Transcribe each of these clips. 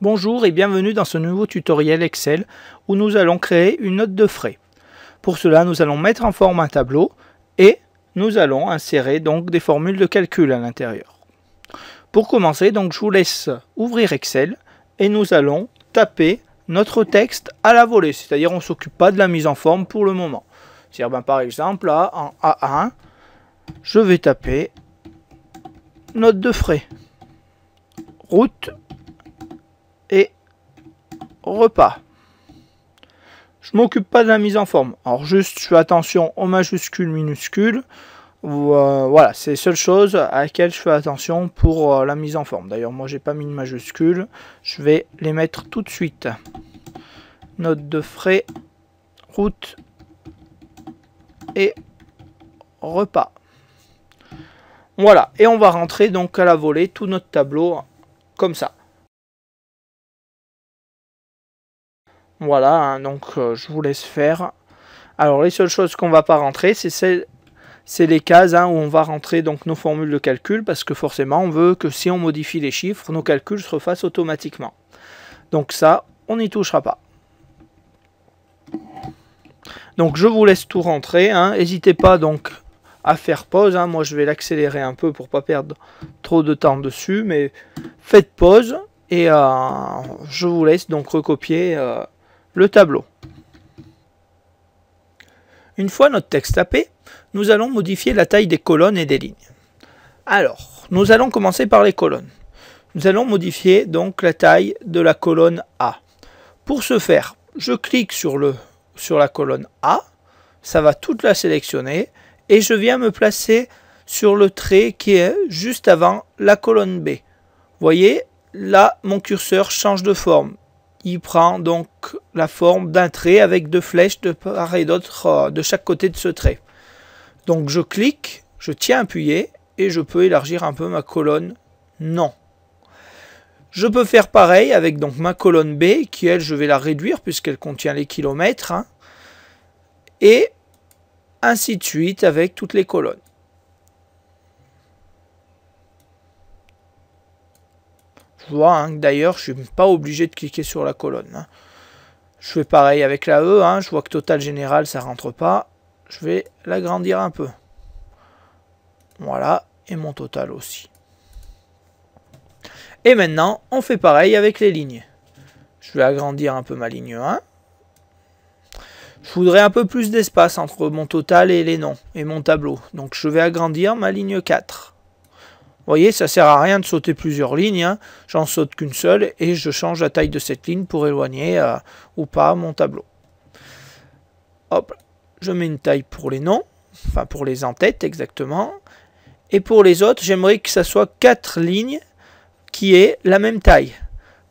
Bonjour et bienvenue dans ce nouveau tutoriel Excel où nous allons créer une note de frais. Pour cela, nous allons mettre en forme un tableau et nous allons insérer donc des formules de calcul à l'intérieur. Pour commencer, donc je vous laisse ouvrir Excel et nous allons taper notre texte à la volée, c'est-à-dire on ne s'occupe pas de la mise en forme pour le moment. C'est-à-dire par exemple là en A1, je vais taper note de frais, route et repas. Je m'occupe pas de la mise en forme. Alors juste je fais attention aux majuscules, minuscules. Voilà, c'est les seules choses à laquelle je fais attention pour la mise en forme. D'ailleurs moi j'ai pas mis de majuscules. Je vais les mettre tout de suite. Note de frais, route et repas. Voilà, et on va rentrer donc à la volée tout notre tableau comme ça. Voilà, hein, donc je vous laisse faire. Alors les seules choses qu'on va pas rentrer, c'est les cases où on va rentrer donc nos formules de calcul, parce que forcément on veut que si on modifie les chiffres, nos calculs se refassent automatiquement. Donc ça, on n'y touchera pas. Donc je vous laisse tout rentrer. N'hésitez pas donc à faire pause. Moi je vais l'accélérer un peu pour pas perdre trop de temps dessus, mais faites pause et je vous laisse donc recopier le tableau. Une fois notre texte tapé, nous allons modifier la taille des colonnes et des lignes. Alors, nous allons commencer par les colonnes. Nous allons modifier donc la taille de la colonne A. Pour ce faire, je clique sur la colonne A, ça va toute la sélectionner et je viens me placer sur le trait qui est juste avant la colonne B. Vous voyez, là mon curseur change de forme. Il prend donc la forme d'un trait avec deux flèches de part et d'autre de chaque côté de ce trait. Donc je clique, je tiens appuyé et je peux élargir un peu ma colonne non. Je peux faire pareil avec donc ma colonne B qui elle je vais la réduire puisqu'elle contient les kilomètres. Et ainsi de suite avec toutes les colonnes. Je vois d'ailleurs je ne suis pas obligé de cliquer sur la colonne. Je fais pareil avec la E, je vois que total général ça rentre pas. Je vais l'agrandir un peu. Voilà, et mon total aussi. Et maintenant, on fait pareil avec les lignes. Je vais agrandir un peu ma ligne 1. Je voudrais un peu plus d'espace entre mon total et les noms, et mon tableau. Donc je vais agrandir ma ligne 4. Vous voyez, ça sert à rien de sauter plusieurs lignes. J'en saute qu'une seule et je change la taille de cette ligne pour éloigner ou pas mon tableau. Hop, je mets une taille pour les noms, enfin pour les en-têtes exactement. Et pour les autres, j'aimerais que ça soit 4 lignes qui aient la même taille.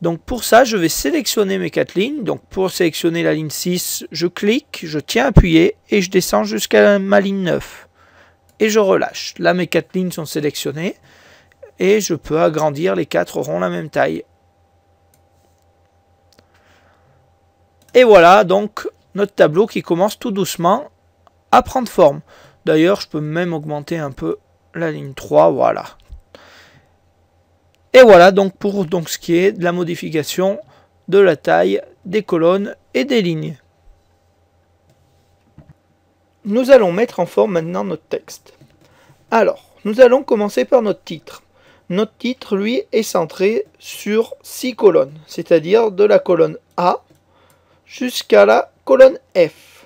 Donc pour ça, je vais sélectionner mes 4 lignes. Donc pour sélectionner la ligne 6, je clique, je tiens appuyé et je descends jusqu'à ma ligne 9. Et je relâche. Là, mes 4 lignes sont sélectionnées. Et je peux agrandir, les 4 auront la même taille. Et voilà donc notre tableau qui commence tout doucement à prendre forme. D'ailleurs, je peux même augmenter un peu la ligne 3, voilà. Et voilà donc pour ce qui est de la modification de la taille des colonnes et des lignes. Nous allons mettre en forme maintenant notre texte. Alors, nous allons commencer par notre titre. Notre titre, lui, est centré sur 6 colonnes, c'est-à-dire de la colonne A jusqu'à la colonne F.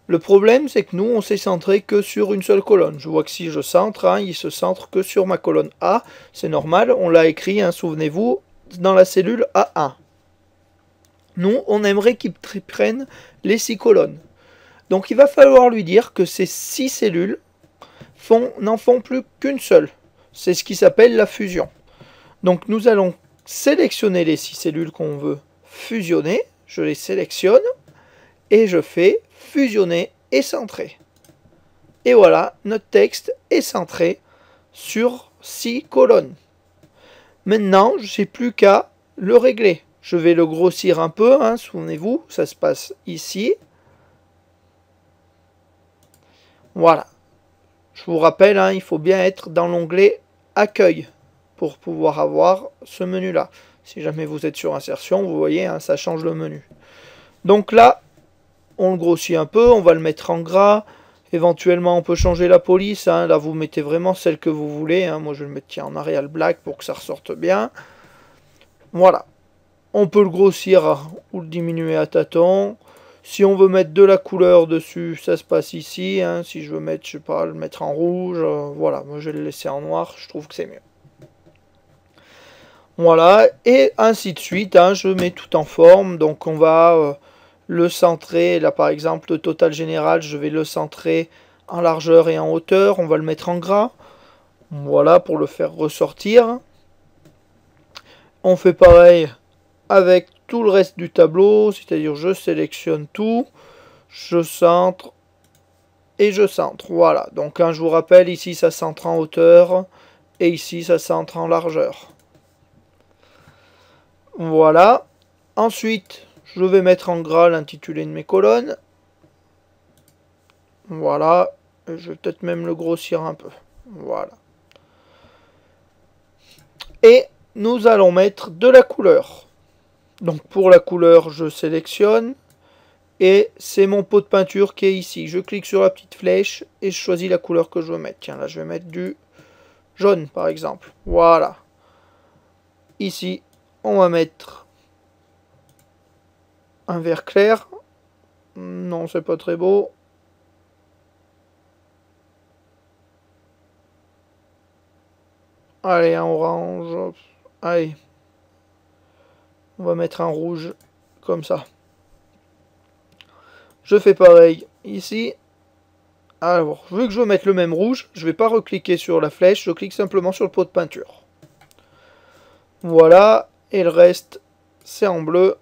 Le problème, c'est que nous, on s'est centré que sur une seule colonne. Je vois que si je centre, il se centre que sur ma colonne A. C'est normal, on l'a écrit, souvenez-vous, dans la cellule A1. Nous, on aimerait qu'il prenne les 6 colonnes. Donc, il va falloir lui dire que ces 6 cellules n'en font plus qu'une seule. C'est ce qui s'appelle la fusion. Donc, nous allons sélectionner les 6 cellules qu'on veut fusionner. Je les sélectionne et je fais fusionner et centrer. Et voilà, notre texte est centré sur 6 colonnes. Maintenant, je n'ai plus qu'à le régler. Je vais le grossir un peu, souvenez-vous, ça se passe ici. Voilà. Je vous rappelle, il faut bien être dans l'onglet Accueil pour pouvoir avoir ce menu-là. Si jamais vous êtes sur insertion, vous voyez, hein, ça change le menu. Donc là, on le grossit un peu, on va le mettre en gras. Éventuellement, on peut changer la police. Hein. Là, vous mettez vraiment celle que vous voulez. Hein. Moi, je vais le mettre en Arial Black pour que ça ressorte bien. Voilà. On peut le grossir ou le diminuer à tâtons. Si on veut mettre de la couleur dessus, ça se passe ici. Hein. Si je veux mettre, je sais pas, le mettre en rouge, voilà. Moi, je vais le laisser en noir. Je trouve que c'est mieux. Voilà. Et ainsi de suite. Hein. Je mets tout en forme. Donc, on va... le centrer, là par exemple, le total général, je vais le centrer en largeur et en hauteur. On va le mettre en gras. Voilà, pour le faire ressortir. On fait pareil avec tout le reste du tableau, c'est-à-dire je sélectionne tout, je centre et je centre. Voilà, donc hein, je vous rappelle, ici ça centre en hauteur et ici ça centre en largeur. Voilà. Ensuite, je vais mettre en gras l'intitulé de mes colonnes. Voilà. Je vais peut-être même le grossir un peu. Voilà. Et nous allons mettre de la couleur. Donc pour la couleur, je sélectionne. Et c'est mon pot de peinture qui est ici. Je clique sur la petite flèche et je choisis la couleur que je veux mettre. Tiens, là je vais mettre du jaune par exemple. Voilà. Ici, on va mettre un vert clair. Non, c'est pas très beau. Allez, un orange. Allez. On va mettre un rouge. Comme ça. Je fais pareil ici. Alors, vu que je veux mettre le même rouge, je ne vais pas recliquer sur la flèche. Je clique simplement sur le pot de peinture. Voilà. Et le reste, c'est en bleu.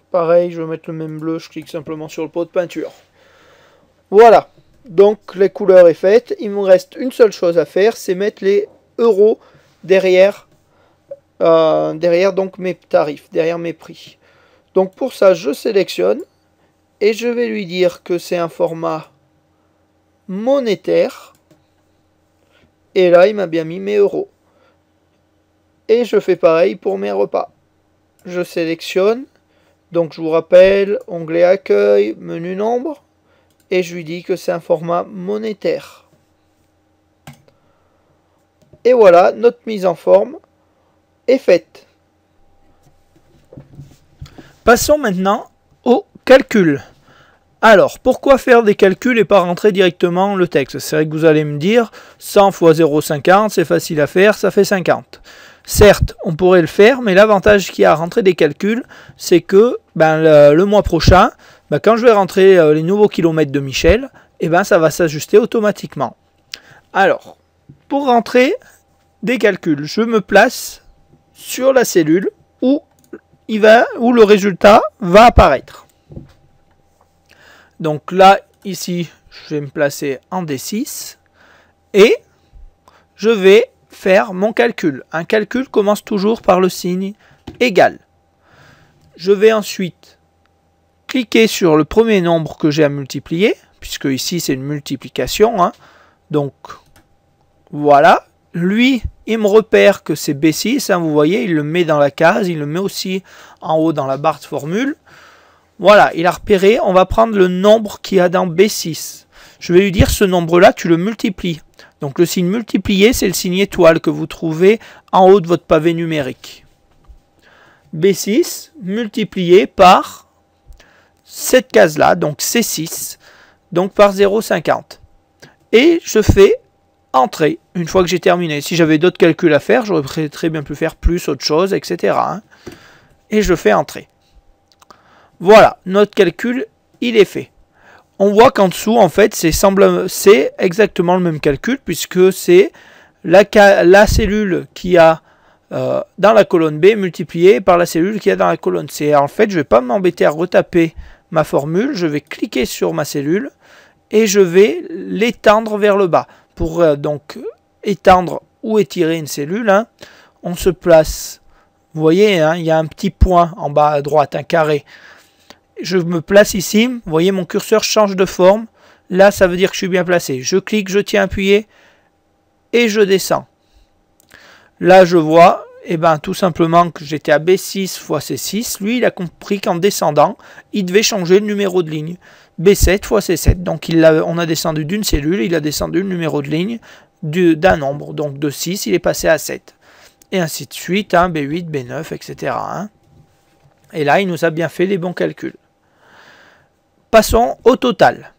Pareil, je vais mettre le même bleu, je clique simplement sur le pot de peinture. Voilà, donc les couleurs est faite. Il me reste une seule chose à faire, c'est mettre les euros derrière, donc mes tarifs, derrière mes prix. Donc pour ça, je sélectionne et je vais lui dire que c'est un format monétaire. Et là, il m'a bien mis mes euros. Et je fais pareil pour mes repas. Je sélectionne. Donc je vous rappelle, onglet accueil, menu nombre, et je lui dis que c'est un format monétaire. Et voilà, notre mise en forme est faite. Passons maintenant au calcul. Alors, pourquoi faire des calculs et pas rentrer directement le texte? C'est vrai que vous allez me dire, 100 x 0,50, c'est facile à faire, ça fait 50. Certes, on pourrait le faire, mais l'avantage qu'il y a à rentrer des calculs, c'est que le mois prochain, quand je vais rentrer les nouveaux kilomètres de Michel, ça va s'ajuster automatiquement. Alors, pour rentrer des calculs, je me place sur la cellule où le résultat va apparaître. Donc là, ici, je vais me placer en D6 et je vais faire mon calcul. Un calcul commence toujours par le signe égal. Je vais ensuite cliquer sur le premier nombre que j'ai à multiplier, puisque ici c'est une multiplication. Hein. Donc voilà, lui il me repère que c'est B6, hein, vous voyez, il le met dans la case, il le met aussi en haut dans la barre de formule. Voilà, il a repéré, on va prendre le nombre qu'il y a dans B6. Je vais lui dire ce nombre-là, tu le multiplies. Donc le signe multiplié, c'est le signe étoile que vous trouvez en haut de votre pavé numérique. B6 multiplié par cette case-là, donc C6, donc par 0,50. Et je fais entrer, une fois que j'ai terminé. Si j'avais d'autres calculs à faire, j'aurais très bien pu faire plus, autre chose, etc. Hein. Et je fais entrer. Voilà, notre calcul, il est fait. On voit qu'en dessous, en fait, c'est exactement le même calcul, puisque c'est la cellule qui a dans la colonne B multipliée par la cellule qui a dans la colonne C. En fait, je ne vais pas m'embêter à retaper ma formule, je vais cliquer sur ma cellule et je vais l'étendre vers le bas. Pour donc étendre ou étirer une cellule, hein, on se place, vous voyez, hein, il y a un petit point en bas à droite, un carré. je me place ici, vous voyez mon curseur change de forme, là ça veut dire que je suis bien placé. Je clique, je tiens appuyé et je descends. Là je vois tout simplement que j'étais à B6 fois C6, lui il a compris qu'en descendant, il devait changer le numéro de ligne. B7 fois C7, donc on a descendu d'une cellule, il a descendu le numéro de ligne d'un nombre, donc de 6 il est passé à 7. Et ainsi de suite, hein, B8, B9, etc. Hein. Et là il nous a bien fait les bons calculs. Passons au total.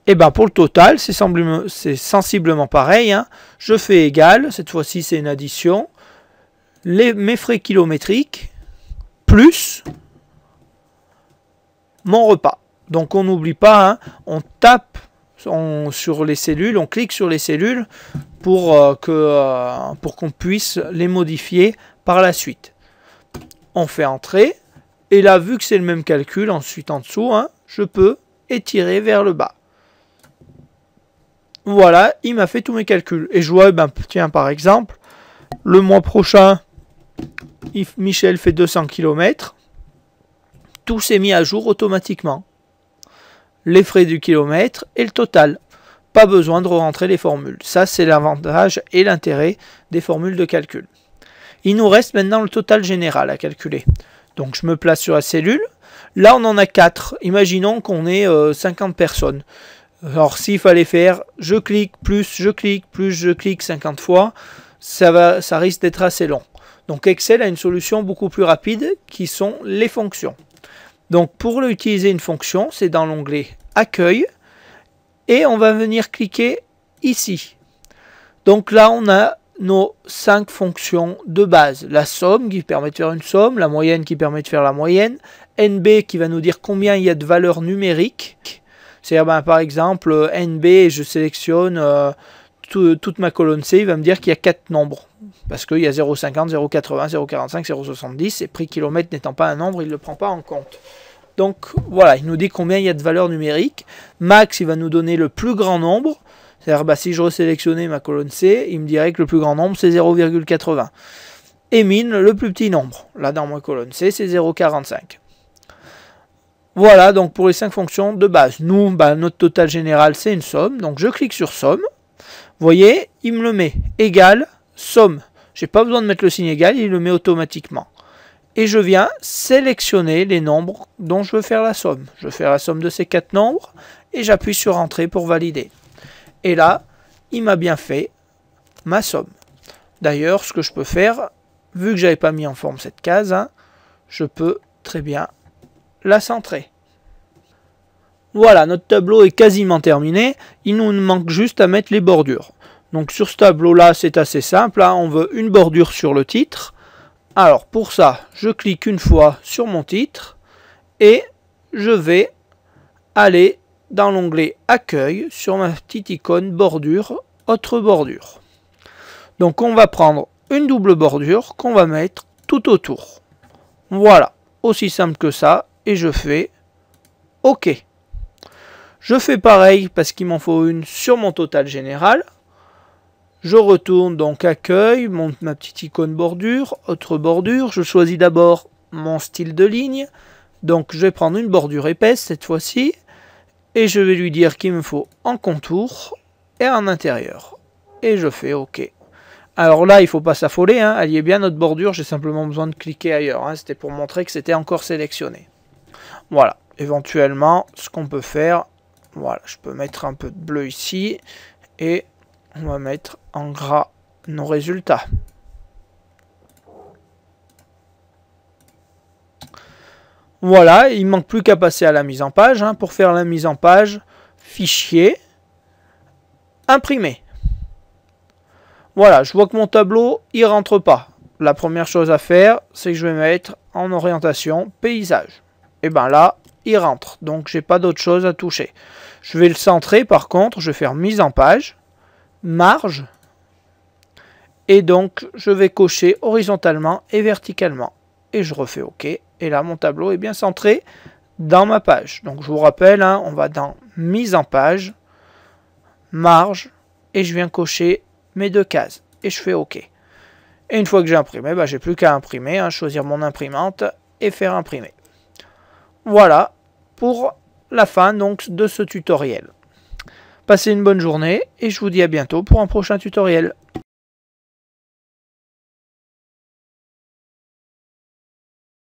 Et pour le total, c'est sensiblement pareil. Hein. Je fais égal, cette fois-ci c'est une addition, mes frais kilométriques, plus mon repas. Donc on n'oublie pas, hein, on tape sur les cellules, on clique sur les cellules pour qu'on puisse les modifier par la suite. On fait entrer, et là vu que c'est le même calcul, ensuite en dessous, hein, je peux étirer vers le bas. Voilà, il m'a fait tous mes calculs. Et je vois, tiens, par exemple, le mois prochain, Michel fait 200 km. Tout s'est mis à jour automatiquement. Les frais du kilomètre et le total. Pas besoin de re-rentrer les formules. Ça, c'est l'avantage et l'intérêt des formules de calcul. Il nous reste maintenant le total général à calculer. Donc, je me place sur la cellule. Là, on en a 4. Imaginons qu'on ait 50 personnes. Alors, s'il fallait faire je clique, plus je clique 50 fois, ça risque d'être assez long. Donc, Excel a une solution beaucoup plus rapide qui sont les fonctions. Donc, pour utiliser une fonction, c'est dans l'onglet Accueil et on va venir cliquer ici. Donc là, on a nos 5 fonctions de base. La somme qui permet de faire une somme, la moyenne qui permet de faire la moyenne, NB qui va nous dire combien il y a de valeurs numériques. C'est-à-dire, par exemple, NB, je sélectionne toute ma colonne C, il va me dire qu'il y a 4 nombres. Parce qu'il y a 0,50, 0,80, 0,45, 0,70, et prix kilomètre n'étant pas un nombre, il ne le prend pas en compte. Donc voilà, il nous dit combien il y a de valeurs numériques. Max, il va nous donner le plus grand nombre. C'est-à-dire, si je resélectionnais ma colonne C, il me dirait que le plus grand nombre, c'est 0,80. Et min, le plus petit nombre. Là, dans ma colonne C, c'est 0,45. Voilà, donc pour les 5 fonctions de base. Nous, notre total général, c'est une somme. Donc je clique sur somme. Vous voyez, il me le met égal somme. Je n'ai pas besoin de mettre le signe égal, il le met automatiquement. Et je viens sélectionner les nombres dont je veux faire la somme. Je veux faire la somme de ces 4 nombres et j'appuie sur Entrée pour valider. Et là, il m'a bien fait ma somme. D'ailleurs, ce que je peux faire, vu que je n'avais pas mis en forme cette case, hein, je peux très bien la centrer. Voilà, notre tableau est quasiment terminé. Il nous manque juste à mettre les bordures. Donc sur ce tableau-là, c'est assez simple. Hein, on veut une bordure sur le titre. Alors pour ça, je clique une fois sur mon titre et je vais aller dans l'onglet Accueil sur ma petite icône bordure, autre bordure. Donc on va prendre une double bordure qu'on va mettre tout autour. Voilà, aussi simple que ça et je fais OK. Je fais pareil parce qu'il m'en faut une sur mon total général. Je retourne donc Accueil, ma petite icône bordure, autre bordure. Je choisis d'abord mon style de ligne. Donc je vais prendre une bordure épaisse cette fois-ci. Et je vais lui dire qu'il me faut en contour et en intérieur. Et je fais OK. Alors là, il ne faut pas s'affoler. Hein. Elle y est bien notre bordure. J'ai simplement besoin de cliquer ailleurs. Hein. C'était pour montrer que c'était encore sélectionné. Voilà. Éventuellement, ce qu'on peut faire, voilà, je peux mettre un peu de bleu ici. Et on va mettre en gras nos résultats. Voilà, il ne manque plus qu'à passer à la mise en page. Hein. Pour faire la mise en page, fichier, imprimer. Voilà, je vois que mon tableau, il ne rentre pas. La première chose à faire, c'est que je vais mettre en orientation paysage. Et bien là, il rentre. Donc, je n'ai pas d'autre chose à toucher. Je vais le centrer, par contre, je vais faire mise en page, marge. Et donc, je vais cocher horizontalement et verticalement. Et je refais OK. Et là, mon tableau est bien centré dans ma page. Donc, je vous rappelle, hein, on va dans mise en page, marge, et je viens cocher mes 2 cases. Et je fais OK. Et une fois que j'ai imprimé, j'ai plus qu'à imprimer, hein, choisir mon imprimante et faire imprimer. Voilà pour la fin donc de ce tutoriel. Passez une bonne journée et je vous dis à bientôt pour un prochain tutoriel.